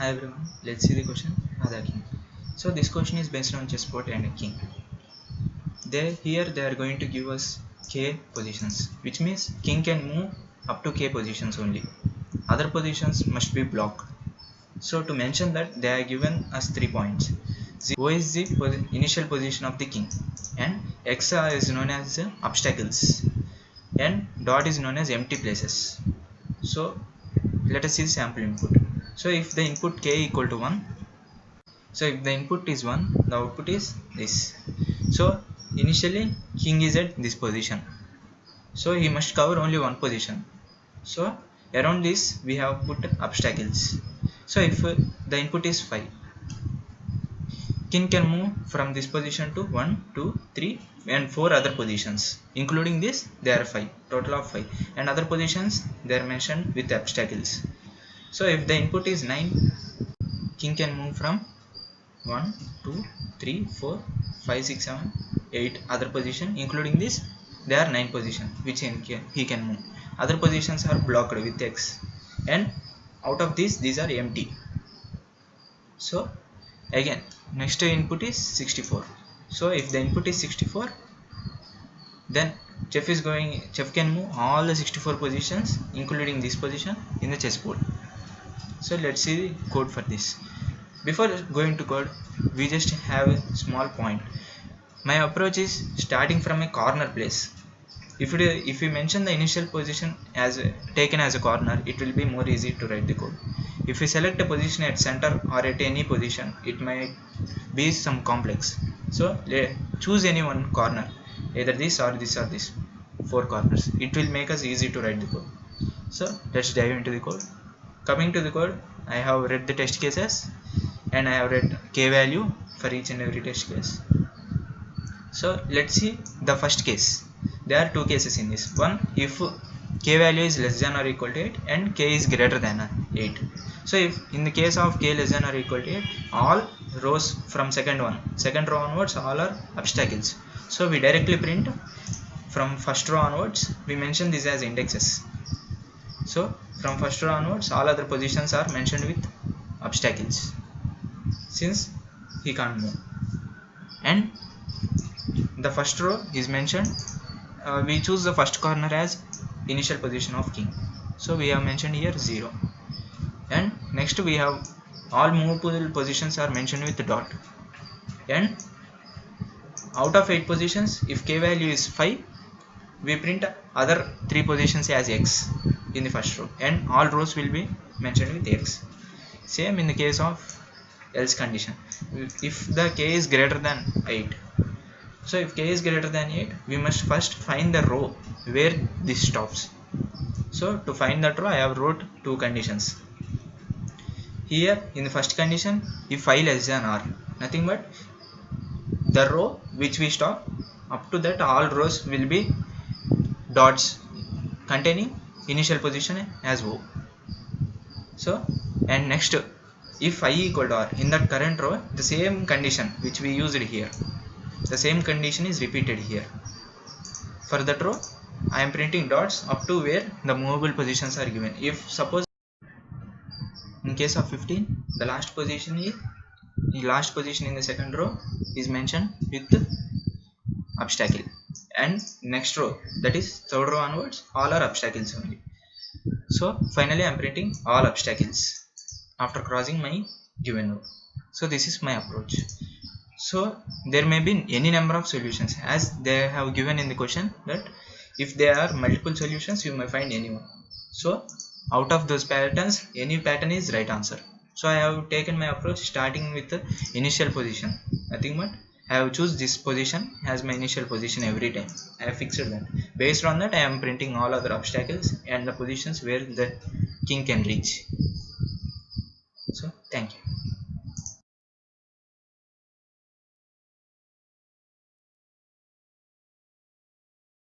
Hi everyone, let's see the question. Other king. So this question is based on chessboard and a king. Here they are going to give us k positions, which means king can move up to k positions only. Other positions must be blocked. So to mention that, they are given us 3 points. O is the initial position of the king, and X is known as obstacles, and dot is known as empty places. So let us see the sample input. So if the input k equal to 1, so if the input is 1, the output is this. So initially king is at this position, so he must cover only one position. So around this we have put obstacles. So if the input is 5, king can move from this position to 1 2 3 and 4 other positions, including this there are 5, total of 5, and other positions they are mentioned with obstacles. So if the input is 9, king can move from 1 2 3 4 5 6 7 8 other position, including this there are 9 position which he can move. Other positions are blocked with X, and out of these are empty. So again, next input is 64. So if the input is 64, then chef can move all the 64 positions, including this position, in the chessboard. So let's see the code for this. Before going to code, we just have a small point. My approach is starting from a corner place. If we mention the initial position as taken as a corner, it will be more easy to write the code. If we select a position at center or at any position, it might be some complex. So choose any one corner, either this or this or this, 4 corners. It will make us easy to write the code. So let's dive into the code. Coming to the code, I have read the test cases, and I have read k value for each and every test case. So let's see the first case. There are two cases in this. One, if k value is less than or equal to 8 and k is greater than 8. So if in the case of k less than or equal to 8, all rows from second row onwards, all are obstacles. So we directly print from first row onwards. We mention this as indexes. So from first row onwards, all other positions are mentioned with obstacles, since he can't move. And the first row is mentioned, we choose the first corner as initial position of king, so we have mentioned here 0. And next we have all movable positions are mentioned with the dot, and out of 8 positions, if k value is 5, we print other 3 positions as X in the first row, and all rows will be mentioned with X. Same in the case of else condition. If the k is greater than 8, so if k is greater than 8, we must first find the row where this stops. So to find that row, I have wrote 2 conditions. Here in the first condition, if I less than r, nothing but the row which we stop, up to that all rows will be dots containing initial position as O. So, and next, if I equal to r, in that current row, the same condition which we used here, the same condition is repeated here. For that row, I am printing dots up to where the movable positions are given. If suppose in case of 15, the last position in the second row is mentioned with obstacle, and next row, that is third row onwards, all are obstacles only. So finally I am printing all obstacles after crossing my given row. So this is my approach. So there may be any number of solutions, as they have given in the question that if there are multiple solutions, you may find any one. So out of those patterns, any pattern is right answer. So I have taken my approach starting with the initial position, nothing but I have choose this position as my initial position every time. I have fixed that. Based on that, I am printing all other obstacles and the positions where the king can reach. So thank you.